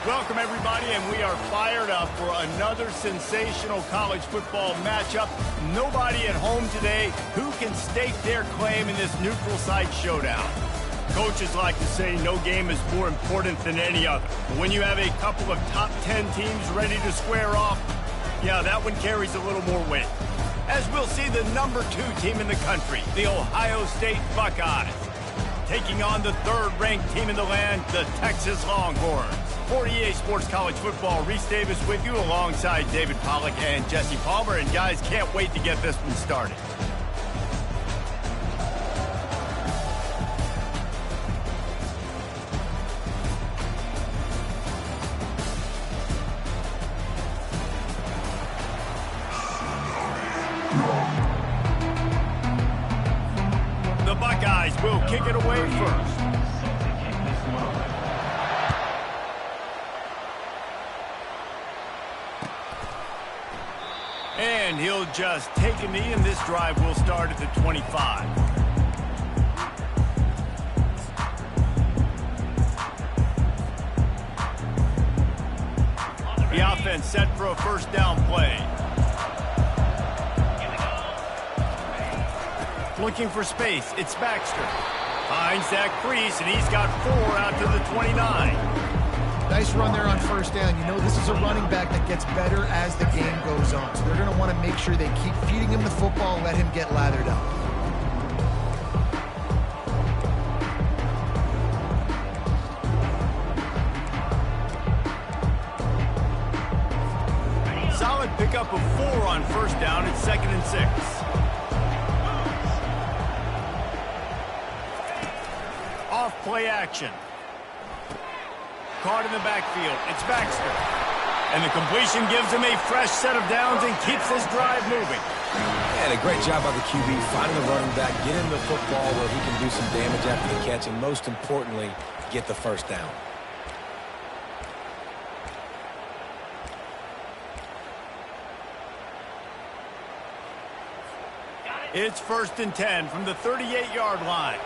Welcome, everybody, and we are fired up for another sensational college football matchup. Nobody at home today who can stake their claim in this neutral site showdown. Coaches like to say no game is more important than any other. But when you have a couple of top 10 teams ready to square off, yeah, that one carries a little more weight. As we'll see the number 2 team in the country, the Ohio State Buckeyes, taking on the 3rd-ranked team in the land, the Texas Longhorns. For EA Sports College Football, Reese Davis with you alongside David Pollack and Jesse Palmer. And guys, can't wait to get this one started. The Buckeyes will kick it away first. And he'll just take a knee, and this drive will start at the 25. The offense set for a first down play. Looking for space, it's Baxter. Finds that crease, and he's got 4 out to the 29. Nice run there on first down. You know, this is a running back that gets better as the game goes on. So they're going to want to make sure they keep feeding him the football and let him get lathered up. Solid pickup of 4 on first down. It's 2nd and 6. Off play action. Caught in the backfield. It's Baxter. And the completion gives him a fresh set of downs and keeps this drive moving. And a great job by the QB finding the running back, get him the football where he can do some damage after the catch, and most importantly, get the first down. It's 1st and 10 from the 38-yard line.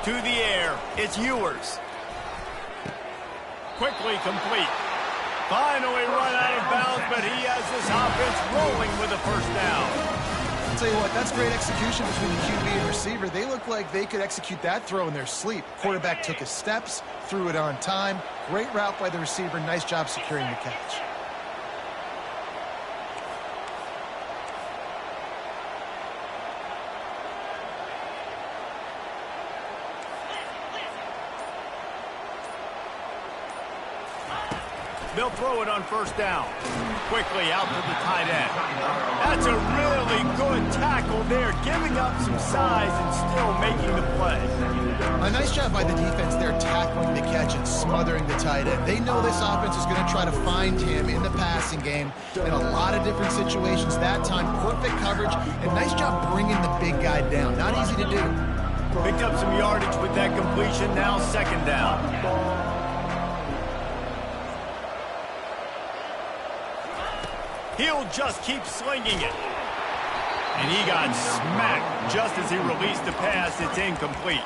To the air, it's Ewers. Quickly complete. Finally run out of bounds, but he has this offense rolling with a first down. I'll tell you what, that's great execution between the QB and receiver. They look like they could execute that throw in their sleep. Quarterback took his steps, threw it on time. Great route by the receiver. Nice job securing the catch. They'll throw it on first down. Quickly out to the tight end. That's a really good tackle there, giving up some size and still making the play. A nice job by the defense there, tackling the catch and smothering the tight end. They know this offense is going to try to find him in the passing game in a lot of different situations. That time, perfect coverage, and nice job bringing the big guy down. Not easy to do. Picked up some yardage with that completion, now 2nd down. He'll just keep slinging it. And he got smacked just as he released the pass. It's incomplete.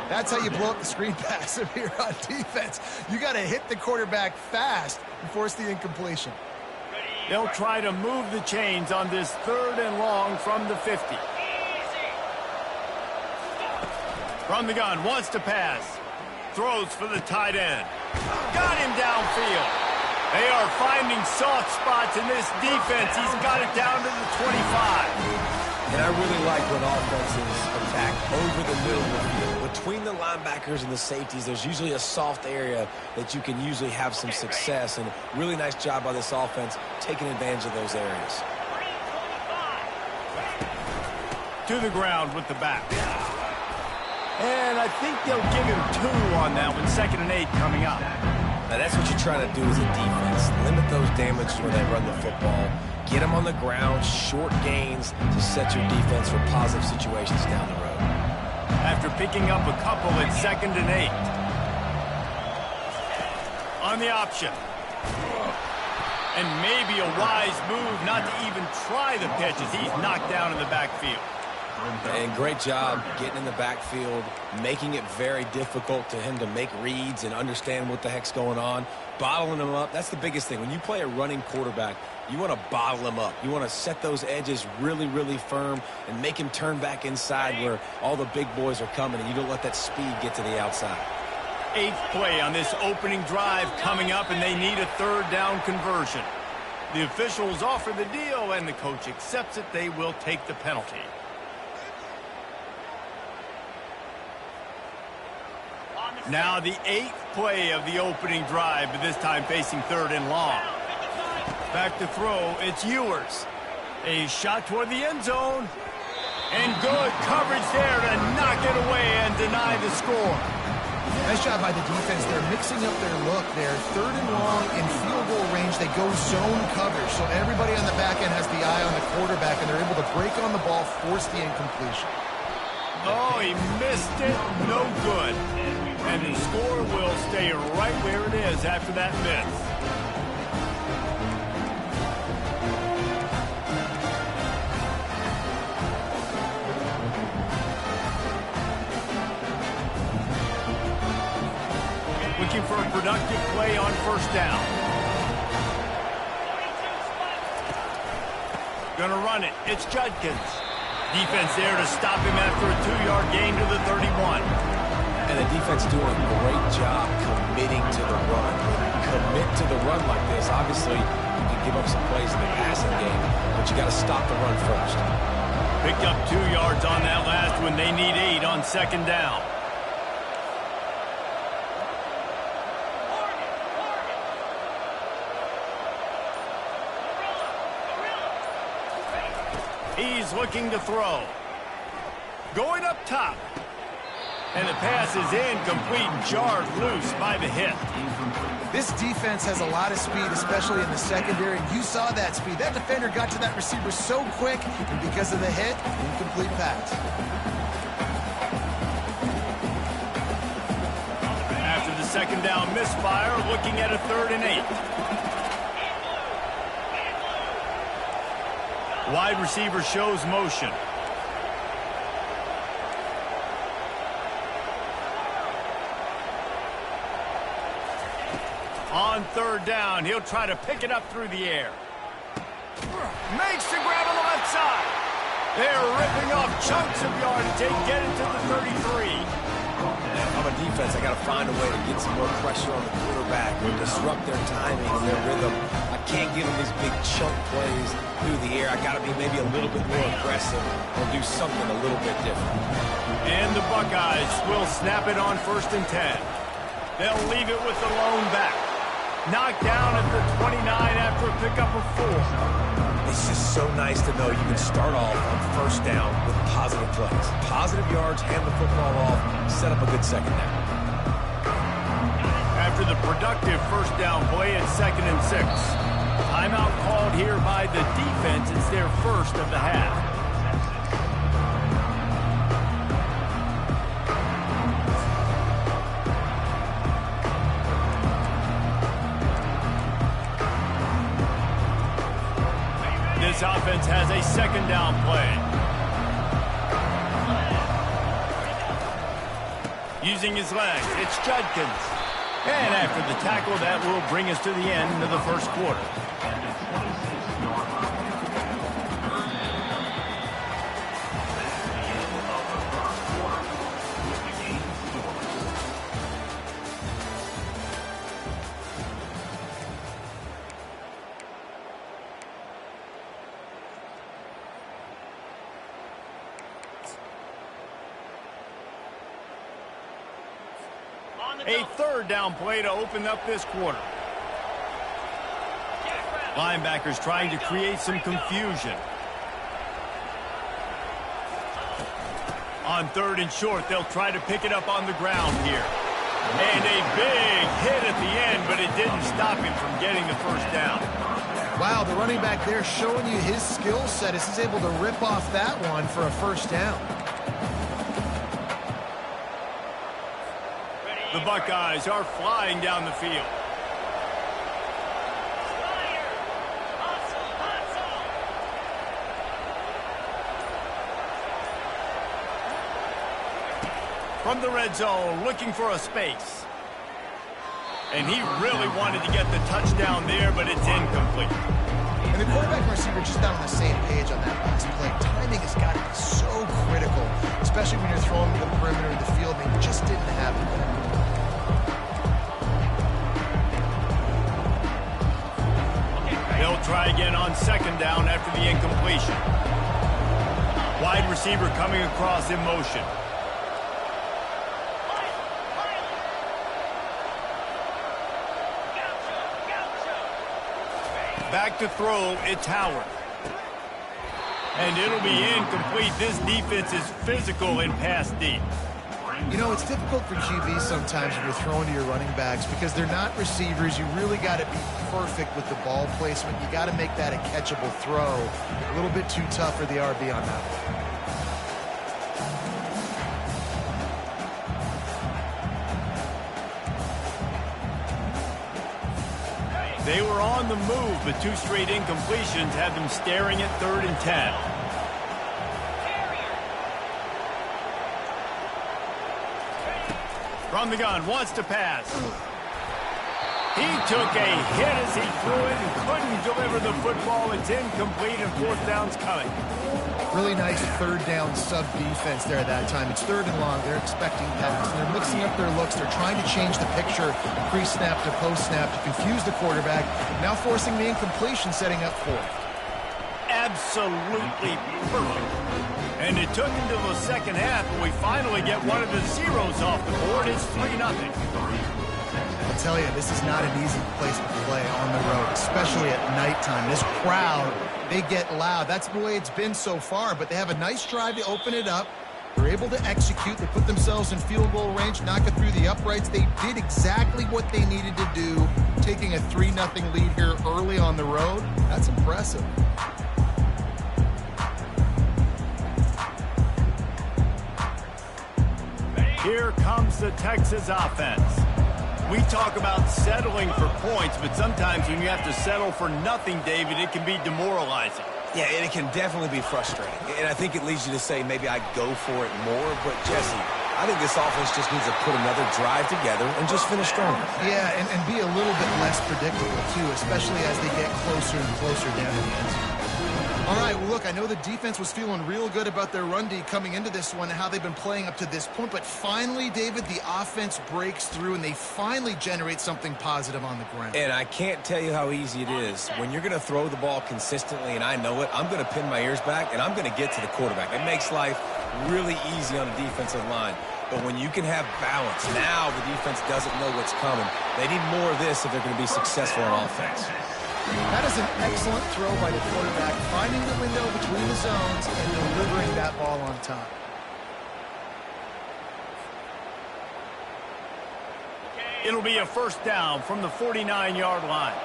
That's how you blow up the screen pass if you're on defense. You got to hit the quarterback fast and force the incompletion. They'll try to move the chains on this 3rd and long from the 50. From the gun, wants to pass. Throws for the tight end. Got him downfield. They are finding soft spots in this defense. He's got it down to the 25. And I really like when offenses attack over the middle of the field. Between the linebackers and the safeties, there's usually a soft area that you can usually have some success. And really nice job by this offense taking advantage of those areas. To the ground with the back. And I think they'll give him 2 on that one. 2nd and 8 coming up. Now that's what you're trying to do as a defense. Limit those damages when they run the football. Get them on the ground, short gains to set your defense for positive situations down the road. After picking up a couple, it's 2nd and 8. On the option. And maybe a wise move not to even try the pitch as he's knocked down in the backfield. And great job getting in the backfield, making it very difficult to him to make reads and understand what the heck's going on, bottling him up. That's the biggest thing. When you play a running quarterback, you want to bottle him up. You want to set those edges really, really firm and make him turn back inside where all the big boys are coming, and you don't let that speed get to the outside. 8th play on this opening drive coming up, and they need a 3rd down conversion. The officials offer the deal, and the coach accepts it. They will take the penalty. Now the 8th play of the opening drive, but this time facing 3rd and long. Back to throw, it's Ewers. A shot toward the end zone. And good coverage there to knock it away and deny the score. Nice job by the defense. They're mixing up their look there. 3rd and long in field goal range. They go zone coverage. So everybody on the back end has the eye on the quarterback, and they're able to break on the ball, force the incompletion. Oh, he missed it. No good. And the score will stay right where it is after that miss. Looking for a productive play on 1st down. Gonna run it. It's Judkins. Defense there to stop him after a 2-yard gain to the 31. And the defense doing a great job committing to the run. Commit to the run like this. Obviously, you can give up some plays in the passing game, but you got to stop the run first. Picked up 2 yards on that last one. They need 8 on 2nd down. He's looking to throw. Going up top. And the pass is incomplete, jarred loose by the hit. This defense has a lot of speed, especially in the secondary. You saw that speed. That defender got to that receiver so quick, and because of the hit, incomplete pass. After the 2nd down misfire, looking at a 3rd and 8. Wide receiver shows motion. On 3rd down, he'll try to pick it up through the air. Makes the grab on the left side. They're ripping off chunks of yardage. They get it to the 33. I'm a defense. I got to find a way to get some more pressure on the quarterback or disrupt their timing and their rhythm. I can't give them these big chunk plays through the air. I got to be maybe a little bit more aggressive or do something a little bit different. And the Buckeyes will snap it on 1st and 10. They'll leave it with the lone back. Knocked down at the 29 after a pickup of 4. It's just so nice to know you can start off on 1st down with positive plays. Positive yards, hand the football off, set up a good 2nd down. After the productive 1st down play, it's 2nd and 6. Timeout called here by the defense. It's their 1st of the half. This offense has a 2nd down play. Using his legs, it's Judkins. And after the tackle, that will bring us to the end of the 1st quarter. A 3rd down play to open up this quarter. Linebackers trying to create some confusion. On 3rd and short, they'll try to pick it up on the ground here. And a big hit at the end, but it didn't stop him from getting the 1st down. Wow, the running back there showing you his skill set as he's able to rip off that one for a 1st down. The Buckeyes are flying down the field. From the red zone, looking for a space. And he really wanted to get the touchdown there, but it's incomplete. And the quarterback and receiver just not on the same page on that last play. Timing has got to be so critical, especially when you're throwing to the perimeter of the field. They just didn't have it there. They'll try again on second down after the incompletion. Wide receiver coming across in motion. Back to throw, it's Howard. And it'll be incomplete. This defense is physical and pass deep. You know, it's difficult for QBs sometimes when you're throwing to your running backs because they're not receivers. You really got to be perfect with the ball placement. You got to make that a catchable throw. A little bit too tough for the RB on that one. They were on the move, but two straight incompletions had them staring at 3rd and 10. From the gun, wants to pass. He took a hit as he threw it and couldn't deliver the football. It's incomplete and 4th down's coming. Really nice 3rd down sub defense there at that time. It's 3rd and long. They're expecting pass. And they're mixing up their looks. They're trying to change the picture pre-snap to post-snap to confuse the quarterback. Now forcing the incompletion, setting up 4th. Absolutely perfect. And it took until the second half, but we finally get one of the zeros off the board. It's 3-0. I'll tell you, this is not an easy place to play on the road, especially at nighttime. This crowd, they get loud. That's the way it's been so far, but they have a nice drive to open it up. They're able to execute. They put themselves in field goal range, knock it through the uprights. They did exactly what they needed to do, taking a 3-0 lead here early on the road. That's impressive. Here comes the Texas offense. We talk about settling for points, but sometimes when you have to settle for nothing, David, it can be demoralizing. Yeah, and it can definitely be frustrating. And I think it leads you to say maybe I go for it more. But, Jesse, I think this offense just needs to put another drive together and just finish strong. Yeah, and be a little bit less predictable, too, especially as they get closer and closer down to the end zone. All right, well, look, I know the defense was feeling real good about their run D coming into this one and how they've been playing up to this point, but finally, David, the offense breaks through and they finally generate something positive on the ground. And I can't tell you how easy it is. When you're going to throw the ball consistently, and I know it, I'm going to pin my ears back, and I'm going to get to the quarterback. It makes life really easy on the defensive line. But when you can have balance, now the defense doesn't know what's coming. They need more of this if they're going to be successful on offense. That is an excellent throw by the quarterback, finding the window between the zones and delivering that ball on time. It'll be a 1st down from the 49-yard line.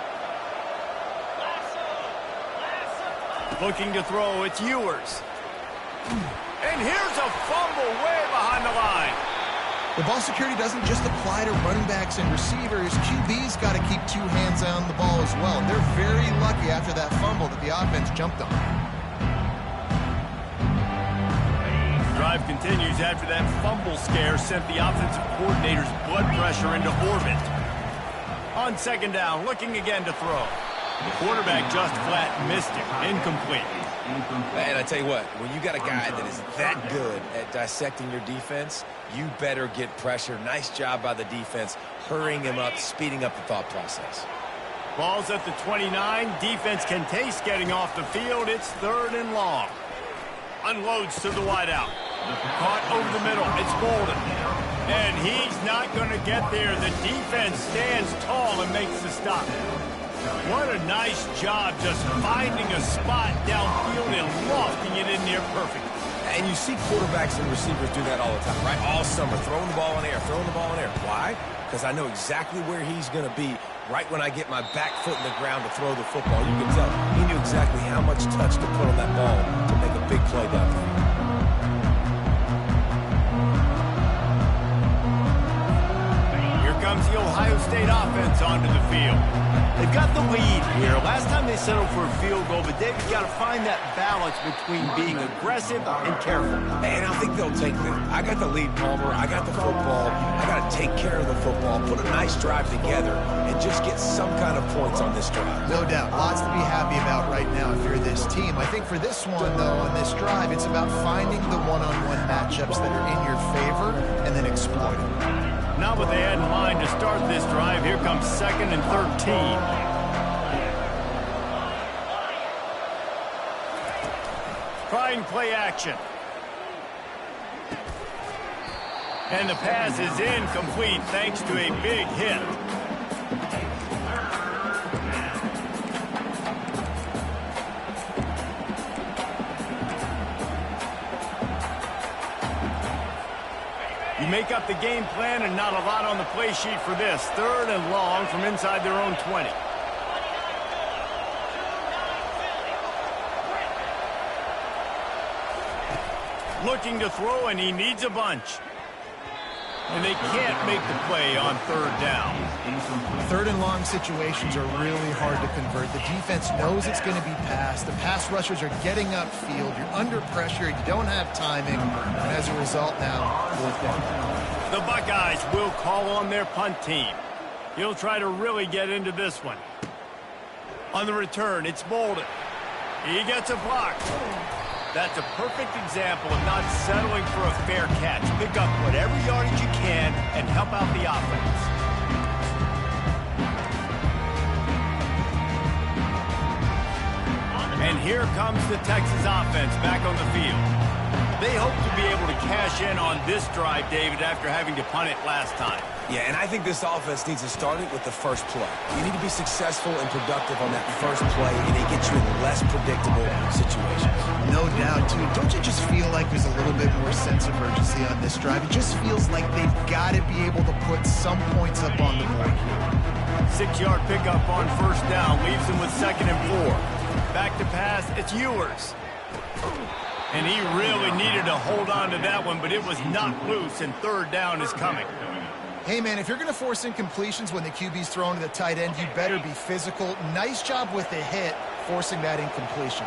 Looking to throw, it's Ewers. And here's a fumble way behind the line. The ball security doesn't just apply to running backs and receivers. QB's got to keep 2 hands on the ball as well. They're very lucky after that fumble that the offense jumped on. Drive continues after that fumble scare sent the offensive coordinator's blood pressure into orbit. On 2nd down, looking again to throw. The quarterback just flat missed it. Incomplete. And I tell you what, when you got a guy that is that good at dissecting your defense, you better get pressure. Nice job by the defense, hurrying him up, speeding up the thought process. Ball's at the 29. Defense can taste getting off the field. It's 3rd and long. Unloads to the wideout. Caught over the middle. It's Bolden. And he's not going to get there. The defense stands tall and makes the stop. What a nice job just finding a spot downfield and lofting it in there perfect. And you see quarterbacks and receivers do that all the time, right? All summer, throwing the ball in the air, throwing the ball in the air. Why? Because I know exactly where he's going to be right when I get my back foot in the ground to throw the football. You can tell he knew exactly how much touch to put on that ball to make a big play down the field. Here comes the Ohio Ohio State offense onto the field. They've got the lead here. Last time they settled for a field goal, but they've got to find that balance between being aggressive and careful. And I think they'll take it. I got the lead, Palmer. I got the football. I got to take care of the football, put a nice drive together, and just get some kind of points on this drive. No doubt. Lots to be happy about right now if you're this team. I think for this one, though, on this drive, it's about finding the one-on-one matchups that are in your favor and then exploiting. Not what they had in mind to start this drive. Here comes 2nd and 13. Trying play action. And the pass is incomplete thanks to a big hit. You make up the game plan and not a lot on the play sheet for this. 3rd and long from inside their own 20. Looking to throw, and he needs a bunch. And they can't make the play on 3rd down. 3rd and long situations are really hard to convert. The defense knows it's going to be passed. The pass rushers are getting upfield. You're under pressure. You don't have timing. And as a result now, 4th down. The Buckeyes will call on their punt team. He'll try to really get into this one. On the return, it's Bolden. He gets a block. That's a perfect example of not settling for a fair catch. Pick up whatever yardage you can and help out the offense. And here comes the Texas offense back on the field. They hope to be able to cash in on this drive, David, after having to punt it last time. Yeah, and I think this offense needs to start it with the first play. You need to be successful and productive on that first play, and it gets you in less predictable situations. No doubt, too. Don't you just feel like there's a little bit more sense of urgency on this drive? It just feels like they've got to be able to put some points up on the board here. 6-yard pickup on 1st down leaves them with 2nd and 4. Back to pass, it's Ewers. And he really needed to hold on to that one, but it was knocked loose, and 3rd down is coming. Hey, man, if you're going to force incompletions when the QB's throwing to the tight end, you better be physical. Nice job with the hit, forcing that incompletion.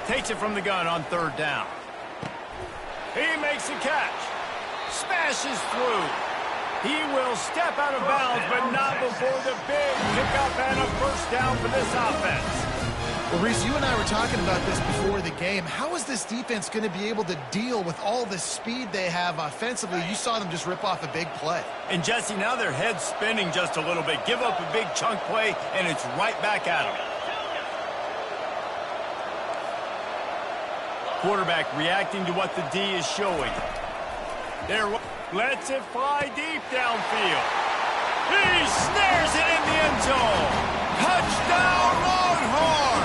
Takes it from the gun on 3rd down. He makes a catch. Smashes through. He will step out of bounds, but not before the big pickup and a 1st down for this offense. Well, Reese, you and I were talking about this before the game. How is this defense going to be able to deal with all the speed they have offensively? You saw them just rip off a big play. And, Jesse, now their head's spinning just a little bit. Give up a big chunk play, and it's right back at them. Quarterback reacting to what the D is showing. There, lets it fly deep downfield. He snares it in the end zone. Touchdown, Longhorn!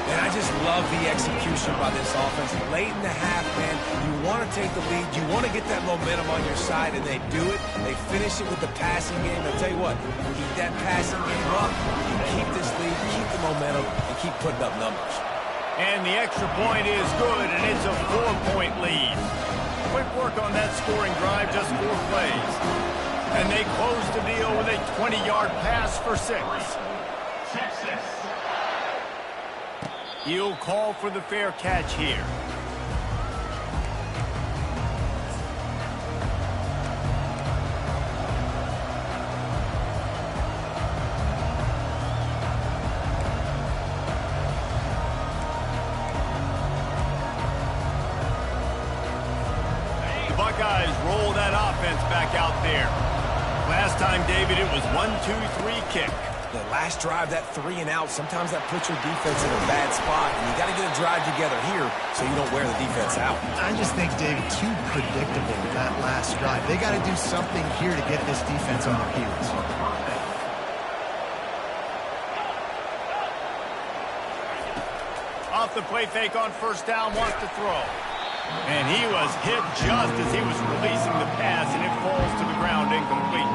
And I just love the execution by this offense. Late in the half, man, you want to take the lead. You want to get that momentum on your side, and they do it. They finish it with the passing game. I'll tell you what, keep that passing game up. You keep this lead, keep the momentum, and keep putting up numbers. And the extra point is good, and it's a 4-point lead. Quick work on that scoring drive, just 4 plays. And they close the deal with a 20-yard pass for 6. He'll call for the fair catch here. The Buckeyes roll that offense back out there. Last time, David, it was 1-2-3 kick. The last drive, that 3 and out, sometimes that puts your defense in a bad spot, and you got to get a drive together here so you don't wear the defense out. I just think, David, too predictable that last drive. They got to do something here to get this defense on their heels. Off the play fake on 1st down, wants to throw. And he was hit just as he was releasing the pass, and it falls to the ground incomplete.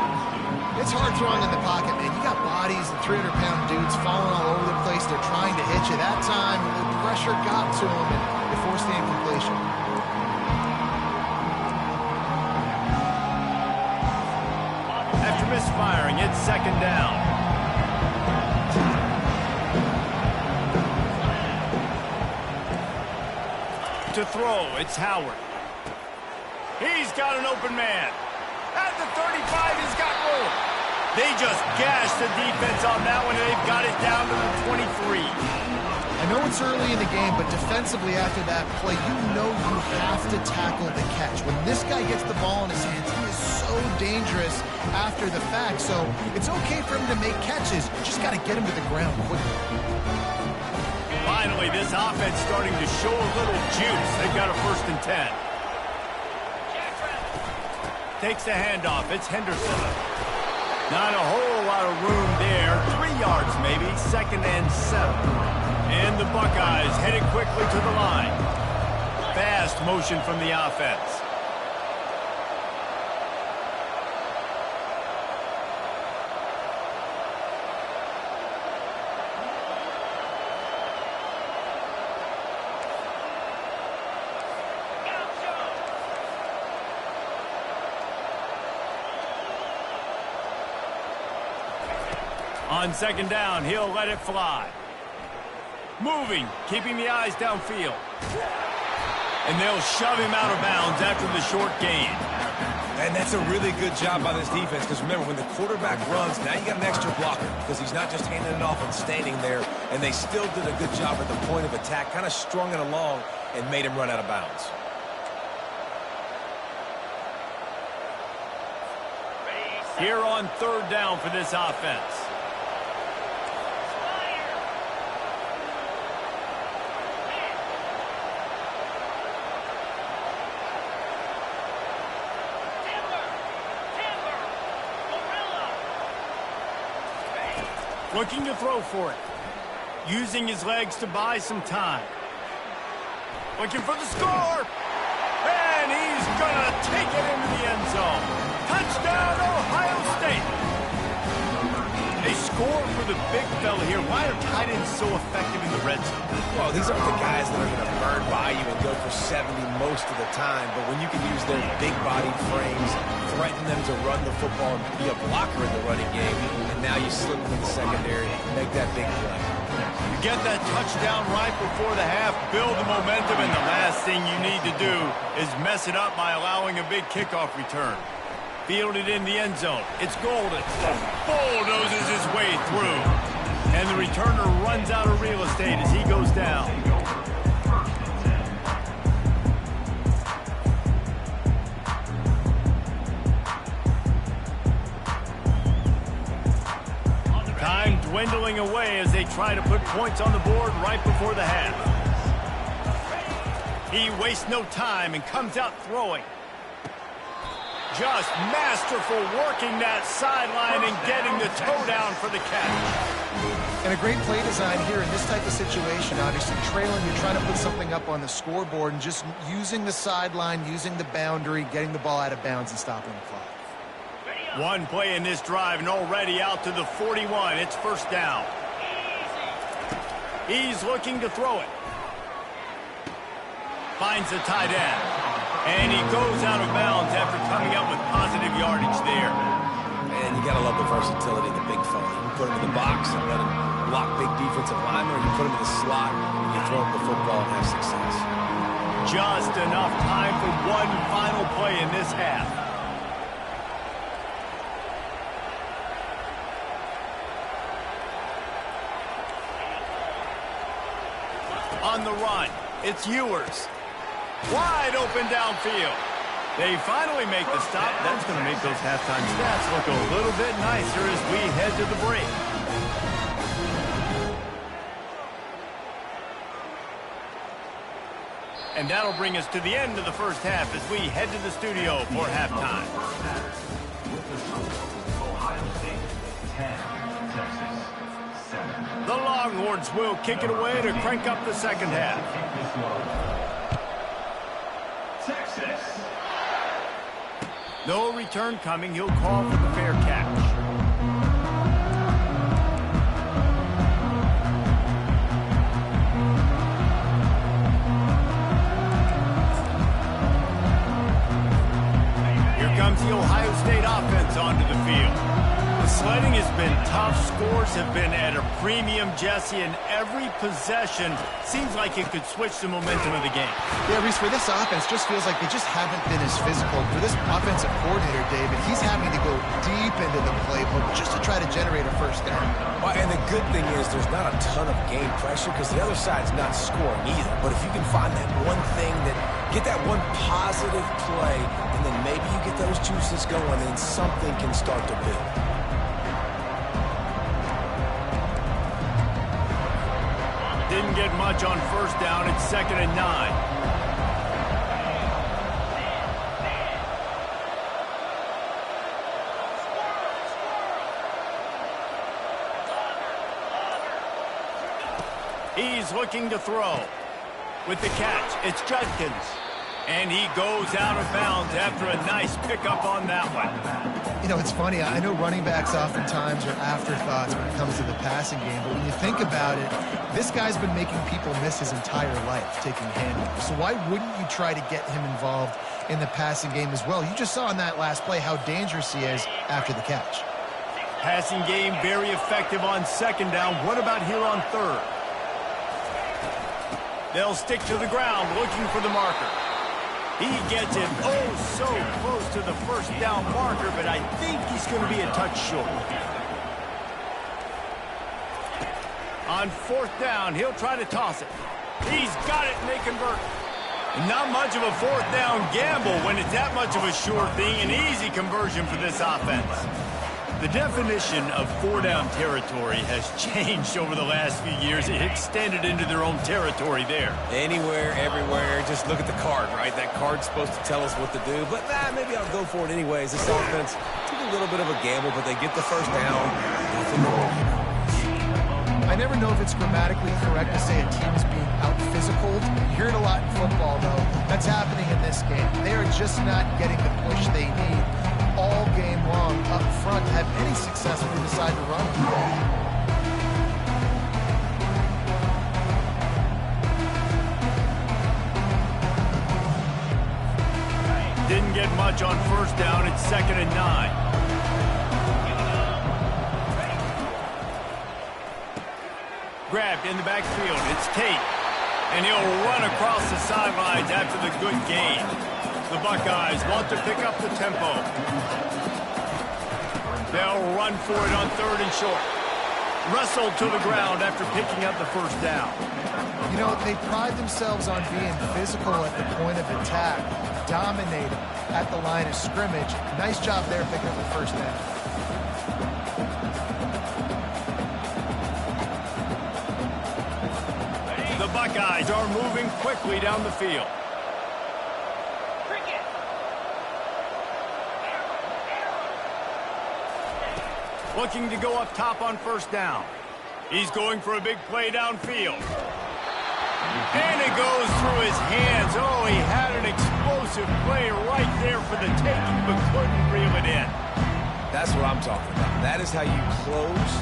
It's hard throwing in the pocket, man. You got bodies and 300-pound dudes falling all over the place. They're trying to hit you. That time, the pressure got to them, and they forced the incompletion. misfiring. It's second down. To throw, it's Howard. He's got an open man. At the 35, he's got room. They just gashed the defense on that one, and they've got it down to the 23. I know it's early in the game, but defensively after that play, you know you have to tackle the catch. When this guy gets the ball in his hands, he is so dangerous after the fact. So it's okay for him to make catches. You just got to get him to the ground quickly. Finally, this offense starting to show a little juice. They've got a 1st and 10. Takes the handoff. It's Henderson. Not a whole lot of room there. 3 yards maybe. 2nd and 7. And the Buckeyes headed quickly to the line. Fast motion from the offense. On 2nd down, he'll let it fly. Moving, keeping the eyes downfield. And they'll shove him out of bounds after the short gain. And that's a really good job by this defense, because remember, when the quarterback runs, now you got an extra blocker, because he's not just handing it off and standing there, and they still did a good job at the point of attack, kind of strung it along and made him run out of bounds. Here on 3rd down for this offense. Looking to throw for it. Using his legs to buy some time. Looking for the score. And he's going to take it into the end zone. Touchdown, Ohio State. They score for the big fella here. Why are tight ends so effective in the red zone? Well, these aren't the guys that are going to burn by you and go for 70 most of the time, but when you can use their big body frames, threaten them to run the football and be a blocker in the running game, and now you slip them in the secondary, make that big play. You get that touchdown right before the half, build the momentum, and the last thing you need to do is mess it up by allowing a big kickoff return. Fielded in the end zone. It's Golden. Bulldozes his way through. And the returner runs out of real estate as he goes down. Time dwindling away as they try to put points on the board right before the half. He wastes no time and comes out throwing. Just masterful working that sideline and getting the toe down for the catch. And a great play design here in this type of situation. Obviously trailing, you're trying to put something up on the scoreboard, and just using the sideline, using the boundary, getting the ball out of bounds and stopping the clock. One play in this drive and already out to the 41. It's 1st down. He's looking to throw it. Finds the tight end. And he goes out of bounds after coming up with positive yardage there. And you got to love the versatility of the big fella. You can put him in the box and let him block big defensive linemen, or you put him in the slot and you throw him the football and have success. Just enough time for one final play in this half. On the run, it's Ewers. Wide open downfield. They finally make the stop. That's going to make those halftime stats look a little bit nicer as we head to the break. And that'll bring us to the end of the first half as we head to the studio for halftime. The Longhorns will kick it away to crank up the second half. No return coming. He'll call for the fair catch. Here comes the Ohio State offense onto the field. offense have been at a premium, Jesse, and every possession seems like it could switch the momentum of the game. Yeah, Reese, for this offense, just feels like they just haven't been as physical. For this offensive coordinator, David, he's having to go deep into the playbook just to try to generate a first down. Well, and the good thing is there's not a ton of game pressure because the other side's not scoring either. But if you can find that one thing get that one positive play, and then maybe you get those juices going and something can start to build. Didn't get much on first down. It's 2nd and 9. He's looking to throw. With the catch, it's Judkins. And he goes out of bounds after a nice pickup on that one. You know, it's funny. I know running backs oftentimes are afterthoughts when it comes to the passing game, but when you think about it, this guy's been making people miss his entire life taking handoffs. So why wouldn't you try to get him involved in the passing game as well? You just saw in that last play how dangerous he is after the catch. Passing game very effective on 2nd down. What about here on 3rd? They'll stick to the ground looking for the marker. He gets it so close to the first down marker, but I think he's going to be a touch short. On 4th down, he'll try to toss it. He's got it, and they convert. Not much of a 4th down gamble when it's that much of a sure thing. An easy conversion for this offense. The definition of 4-down territory has changed over the last few years. It extended into their own territory there. Anywhere, everywhere, just look at the card, right? That card's supposed to tell us what to do, but maybe I'll go for it anyways. This offense took a little bit of a gamble, but they get the first down. Nothing more. I never know if it's grammatically correct to say a team is being out-physicaled. You hear it a lot in football, though. That's happening in this game. They are just not getting the push they need all game long up front to have any success when they decide to run. Didn't get much on first down. It's 2nd and 9. Grabbed in the backfield. It's Tate. And he'll run across the sidelines after the good gain. The Buckeyes want to pick up the tempo. They'll run for it on 3rd and short. Wrestled to the ground after picking up the first down. You know, they pride themselves on being physical at the point of attack, dominating at the line of scrimmage. Nice job there picking up the first down. The Buckeyes are moving quickly down the field. Looking to go up top on first down. He's going for a big play downfield. And it goes through his hands. Oh, he had an explosive play right there for the taking, but couldn't reel it in. That's what I'm talking about. That is how you close.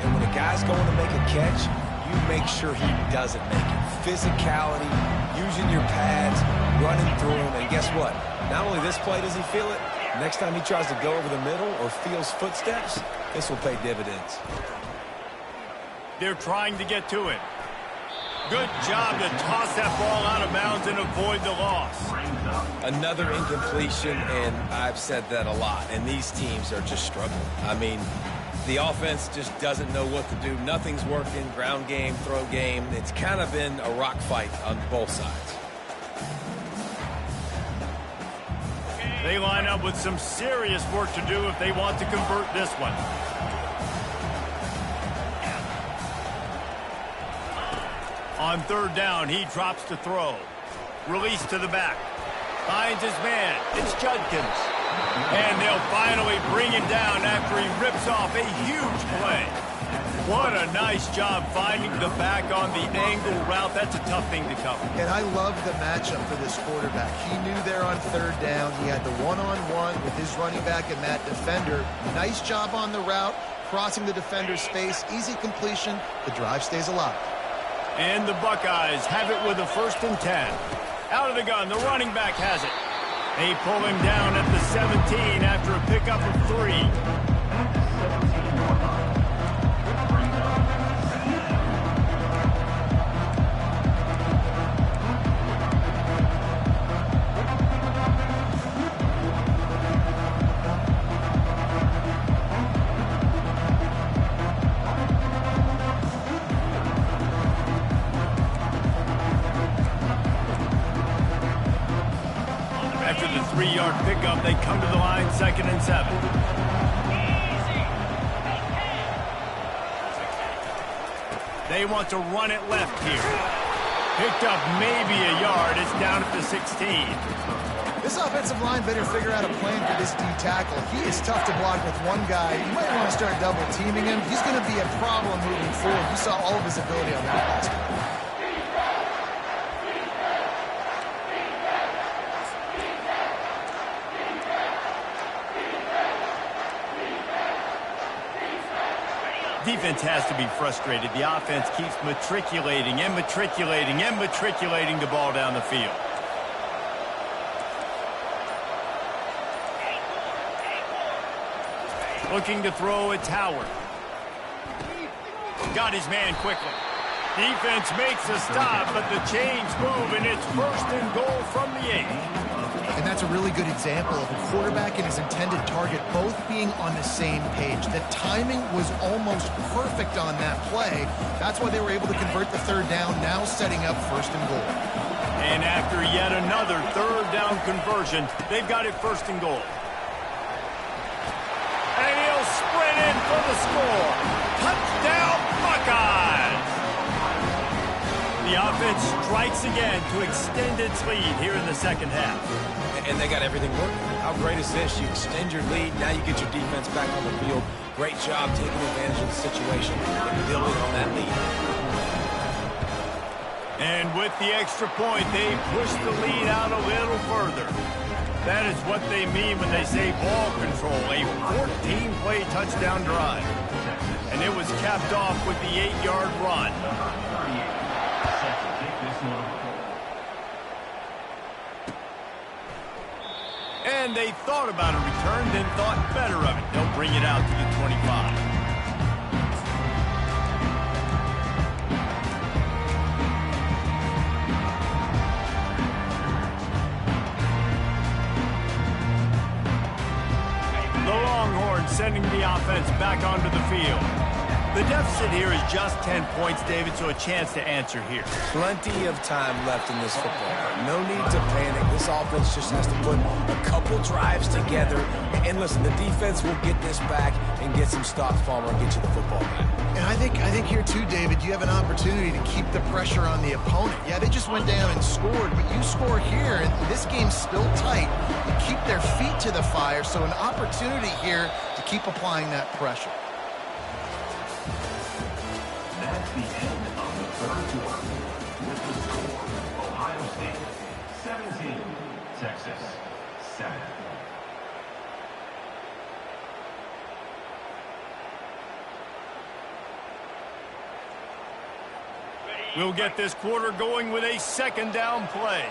And when a guy's going to make a catch, you make sure he doesn't make it. Physicality, using your pads, running through him. And guess what? Not only this play does he feel it, next time he tries to go over the middle or feels footsteps, this will pay dividends. They're trying to get to it. Good job to toss that ball out of bounds and avoid the loss. Another incompletion, and I've said that a lot, and these teams are just struggling. I mean, the offense just doesn't know what to do. Nothing's working, ground game, throw game. It's kind of been a rock fight on both sides. They line up with some serious work to do if they want to convert this one. On 3rd down, he drops to throw. Release to the back. Finds his man. It's Judkins. And they'll finally bring him down after he rips off a huge play. What a nice job finding the back on the angle route. That's a tough thing to cover. And I love the matchup for this quarterback. He knew there on 3rd down. He had the one-on-one with his running back and that defender. Nice job on the route, crossing the defender's space. Easy completion. The drive stays alive. And the Buckeyes have it with a 1st and 10. Out of the gun, the running back has it. They pull him down at the 17 after a pickup of 3. They want to run it left here. Picked up maybe a yard. It's down at the 16. This offensive line better figure out a plan for this D tackle. He is tough to block with one guy. You might want to start double teaming him. He's going to be a problem moving forward. You saw all of his ability on that last one. Defense has to be frustrated. The offense keeps matriculating and matriculating and matriculating the ball down the field. Looking to throw at Howard. Got his man quickly. Defense makes a stop, but the chains move, and it's 1st and goal from the 8. And that's a really good example of a quarterback and his intended target both being on the same page. The timing was almost perfect on that play. That's why they were able to convert the 3rd down, now setting up 1st and goal. And after yet another 3rd down conversion, they've got it 1st and goal. And he'll sprint in for the score. Touchdown, Buckeyes! The offense strikes again to extend its lead here in the 2nd half. And they got everything working. How great is this? You extend your lead, now you get your defense back on the field. Great job taking advantage of the situation and building on that lead. And with the extra point, they push the lead out a little further. That is what they mean when they say ball control, a 14-play touchdown drive. And it was capped off with the 8-yard run. And they thought about a return, then thought better of it. They'll bring it out to the 25. Sending the offense back onto the field. The deficit here is just 10 points, David, so a chance to answer here. Plenty of time left in this football game. No need to panic. This offense just has to put a couple drives together. And listen, the defense will get this back and get some stops, Palmer, and get you the football back. And I think here, too, David, you have an opportunity to keep the pressure on the opponent. Yeah, they just went down and scored, but you score here, and this game's still tight. You keep their feet to the fire, so an opportunity here to keep applying that pressure. That's the end of the 3rd quarter. With the score, Ohio State 17, Texas 7. We'll get this quarter going with a 2nd down play.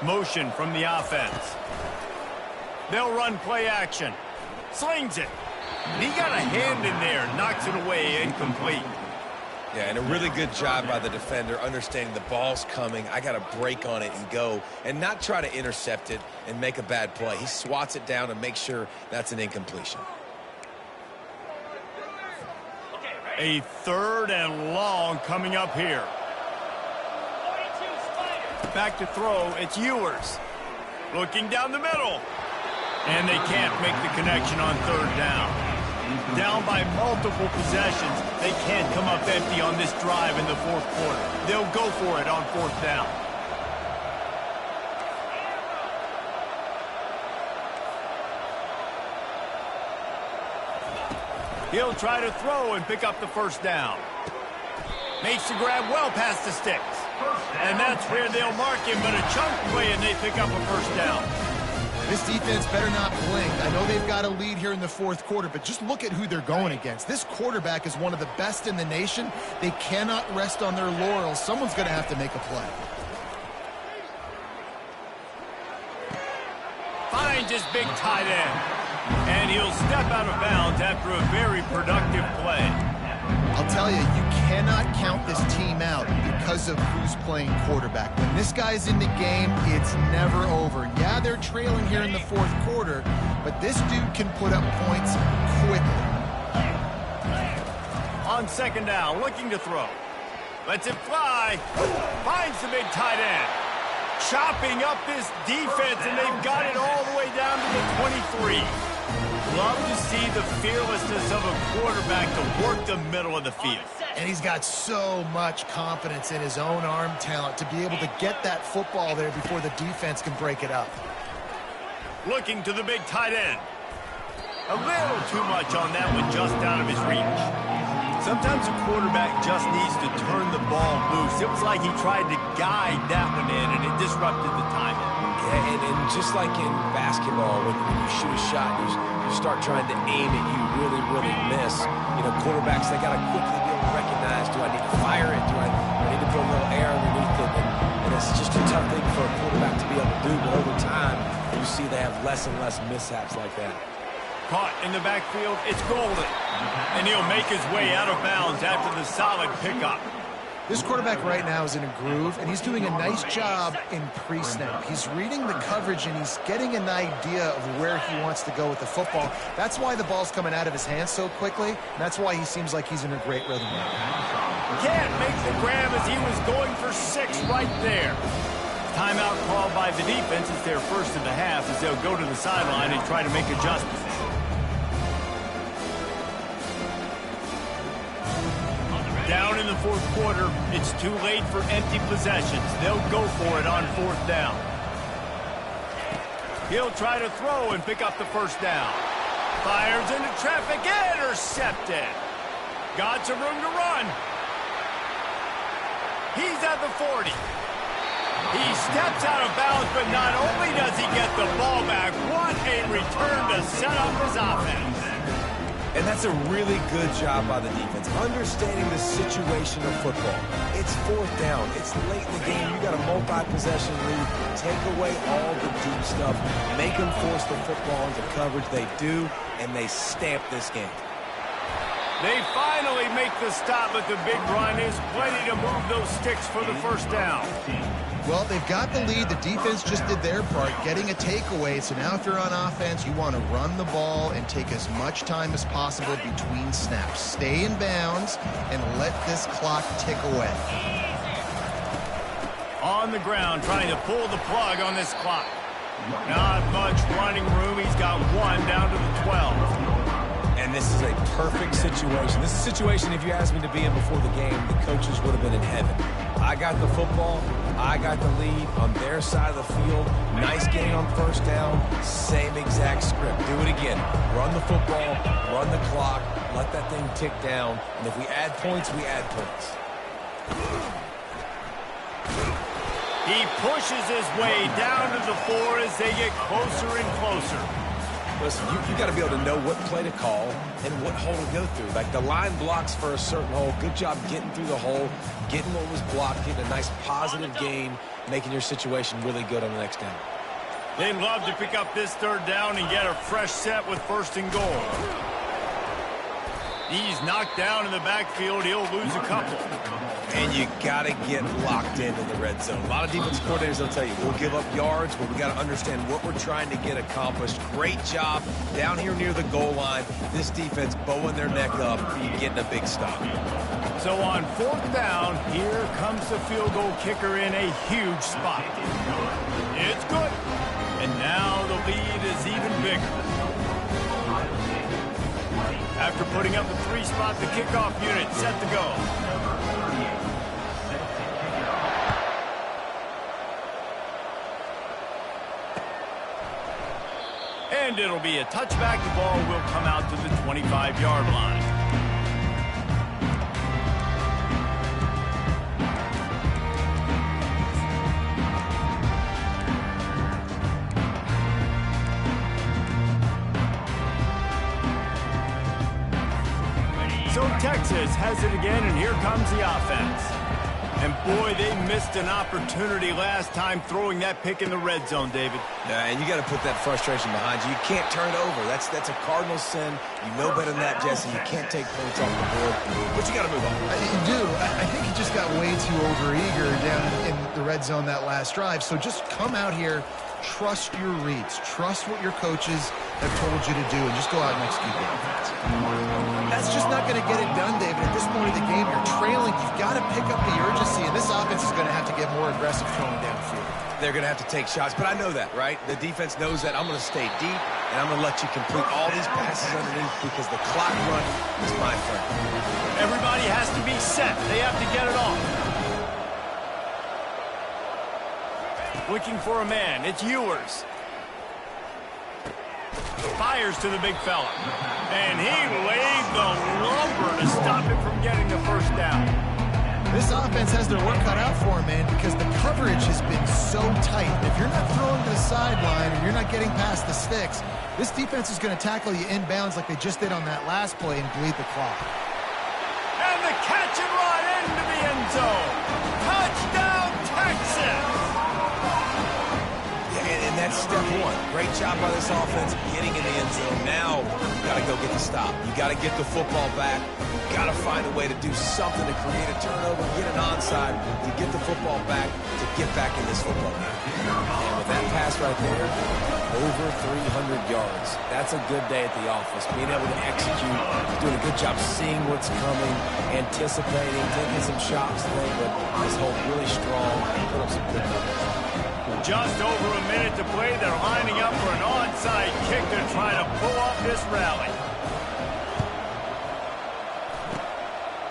Motion from the offense. They'll run play action. Slings it. He got a hand in there, knocks it away, incomplete. Yeah, and a really good job by the defender, understanding the ball's coming. I got to break on it and go, and not try to intercept it and make a bad play. He swats it down and makes sure that's an incompletion. A 3rd and long coming up here. Back to throw, it's Ewers. Looking down the middle. And they can't make the connection on 3rd down. Down by multiple possessions, they can't come up empty on this drive in the 4th quarter. They'll go for it on 4th down. He'll try to throw and pick up the 1st down. Makes the grab well past the sticks. And that's where they'll mark him, but a chunk play and they pick up a 1st down. This defense better not blink. I know they've got a lead here in the 4th quarter, but just look at who they're going against. This quarterback is one of the best in the nation. They cannot rest on their laurels. Someone's going to have to make a play. Finds his big tight end. And he'll step out of bounds after a very productive play. I'll tell you, you cannot count this team out because of who's playing quarterback. When this guy's in the game, it's never over. Yeah, they're trailing here in the 4th quarter, but this dude can put up points quickly. On 2nd down, looking to throw. Lets it fly. Finds the big tight end. Chopping up this defense, and they've got it all the way down to the 23. love to see the fearlessness of a quarterback to work the middle of the field. And he's got so much confidence in his own arm talent to be able to get that football there before the defense can break it up. Looking to the big tight end. A little too much on that one, just out of his reach. Sometimes a quarterback just needs to turn the ball loose. It was like he tried to guide that one in, and it disrupted the timing. Yeah, and just like in basketball, when you shoot a shot, you start trying to aim it, you really miss. You know, quarterbacks, they got to quickly be able to recognize, do I need to fire it? Do I need to put a little air underneath it? And it's just a tough thing for a quarterback to be able to do, but over time, you see they have less and less mishaps like that. Caught in the backfield, it's Golden. And he'll make his way out of bounds after the solid pickup. This quarterback right now is in a groove, and he's doing a nice job in pre-snap. He's reading the coverage, and he's getting an idea of where he wants to go with the football. That's why the ball's coming out of his hands so quickly, and that's why he seems like he's in a great rhythm right now. Can't make the grab as he was going for 6 right there. Timeout called by the defense. It's their first of the half as they'll go to the sideline and try to make adjustments. Down in the fourth quarter, it's too late for empty possessions. They'll go for it on 4th down. He'll try to throw and pick up the first down. Fires into traffic, intercepted. Got some room to run. He's at the 40. He steps out of bounds, but not only does he get the ball back, what a return to set up his offense. And that's a really good job by the defense, understanding the situation of football. It's 4th down. It's late in the game. You got a multi-possession lead. Take away all the deep stuff. Make them force the football into coverage. They do, and they stamp this game. They finally make the stop, but the big run is plenty to move those sticks for the first down. Well, they've got the lead. The defense just did their part, getting a takeaway. So now if you're on offense, you want to run the ball and take as much time as possible between snaps. Stay in bounds and let this clock tick away. On the ground, trying to pull the plug on this clock. Not much running room. He's got 1 down to the 12. And this is a perfect situation. This is a situation, if you asked me to be in before the game, the coaches would have been in heaven. I got the football. I got the lead on their side of the field. Nice game on 1st down. Same exact script. Do it again. Run the football, run the clock, let that thing tick down. And if we add points, we add points. He pushes his way down to the 4 as they get closer and closer. Listen, you got to be able to know what play to call and what hole to go through. Like the line blocks for a certain hole. Good job getting through the hole, getting what was blocked, getting a nice positive gain, making your situation really good on the next down. They'd love to pick up this 3rd down and get a fresh set with 1st and goal. He's knocked down in the backfield. He'll lose a couple. And you got to get locked in the red zone. A lot of defense coordinators will tell you, we'll give up yards, but we got to understand what we're trying to get accomplished. Great job down here near the goal line. This defense bowing their neck up and getting a big stop. So on 4th down, here comes the field goal kicker in a huge spot. It's good. And now the lead is even bigger. After putting up a 3-spot, the kickoff unit set to go. And it'll be a touchback. The ball will come out to the 25-yard line. So Texas has it again, and here comes the offense. And boy, they missed an opportunity last time throwing that pick in the red zone, David. And you got to put that frustration behind you. You can't turn it over. That's a cardinal sin. You know better than that, Jesse. You can't take points off the board, but you got to move on. You do. I think he just got way too overeager down in the red zone that last drive. So just come out here, trust your reads, trust what your coaches have told you to do, and just go out and execute the offense. That's just not going to get it done, David. At this point of the game, you're trailing. You've got to pick up the urgency, and this offense is going to have to get more aggressive throwing downfield. They're going to have to take shots, but I know that, right? The defense knows that. I'm going to stay deep, and and I'm going to let you complete all these passes underneath because the clock running is my friend. Everybody has to be set. They have to get it off. Looking for a man. It's Ewers. Fires to the big fella. And he laid the lumber to stop him from getting the first down. This offense has their work cut out for them, man, because the coverage has been so tight. If you're not throwing to the sideline and you're not getting past the sticks, this defense is going to tackle you inbounds like they just did on that last play and bleed the clock. And the catch and run into the end zone. Touchdown, Texas! And that's step one. Great job by this offense getting in the end zone. Now, you got to go get the stop. You got to get the football back. You got to find a way to do something to create a turnover, get an onside, to get the football back, to get back in this football game. And with that pass right there, over 300 yards. That's a good day at the office. Being able to execute, doing a good job seeing what's coming, anticipating, taking some shots today, but just hold really strong and put up some good numbers. Just over a minute to play. They're lining up for an onside kick to try to pull off this rally.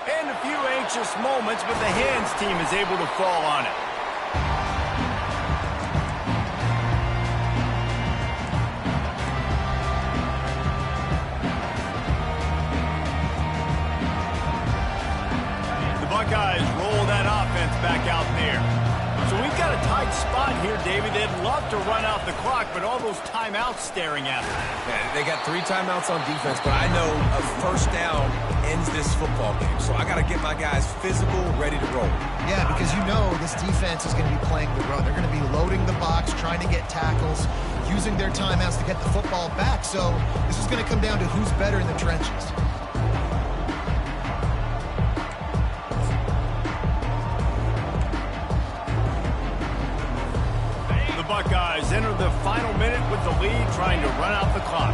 And a few anxious moments, but the hands team is able to fall on it. The Buckeyes roll that offense back out there. So we've got a tight spot here, David. They'd love to run out the clock, but all those timeouts staring at them. Yeah, they got 3 timeouts on defense, but I know a first down ends this football game. So I got to get my guys physical, ready to roll. Yeah, because you know this defense is going to be playing the run. They're going to be loading the box, trying to get tackles, using their timeouts to get the football back. So this is going to come down to who's better in the trenches. Buckeyes enter the final minute with the lead, trying to run out the clock.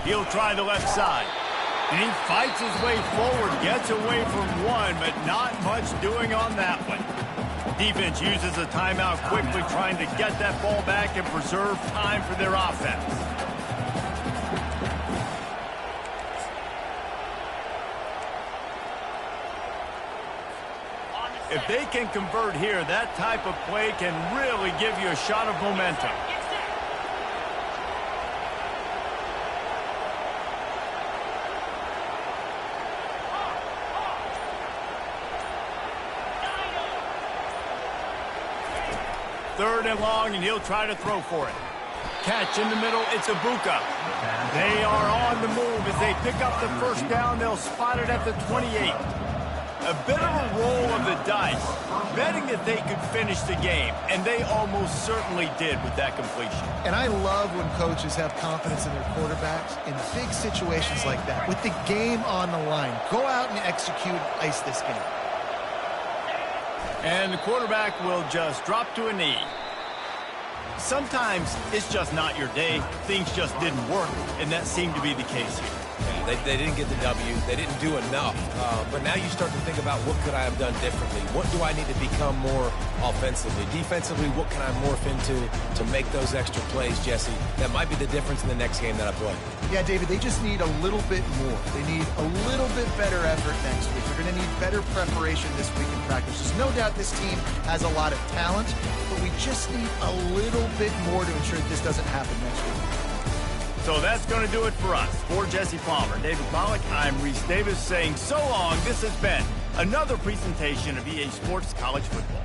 He'll try the left side. And he fights his way forward, gets away from one, but not much doing on that one. Defense uses a timeout quickly, trying to get that ball back and preserve time for their offense. If they can convert here, that type of play can really give you a shot of momentum. Third and long, and he'll try to throw for it. Catch in the middle, it's Ibuka. They are on the move as they pick up the first down. They'll spot it at the 28. A bit of a roll of the dice, betting that they could finish the game, and they almost certainly did with that completion. And I love when coaches have confidence in their quarterbacks in big situations like that. With the game on the line, go out and execute, ice this game. And the quarterback will just drop to a knee. Sometimes it's just not your day. Things just didn't work, and that seemed to be the case here. They didn't get the W. They didn't do enough. But now you start to think about what could I have done differently? What do I need to become more offensively? Defensively, what can I morph into to make those extra plays, Jesse? That might be the difference in the next game that I play. Yeah, David, they just need a little bit more. They need a little bit better effort next week. They're going to need better preparation this week in practice. There's no doubt this team has a lot of talent, but we just need a little bit more to ensure that this doesn't happen next week. So that's going to do it for us. For Jesse Palmer, David Pollack, I'm Reese Davis saying so long. This has been another presentation of EA Sports College Football.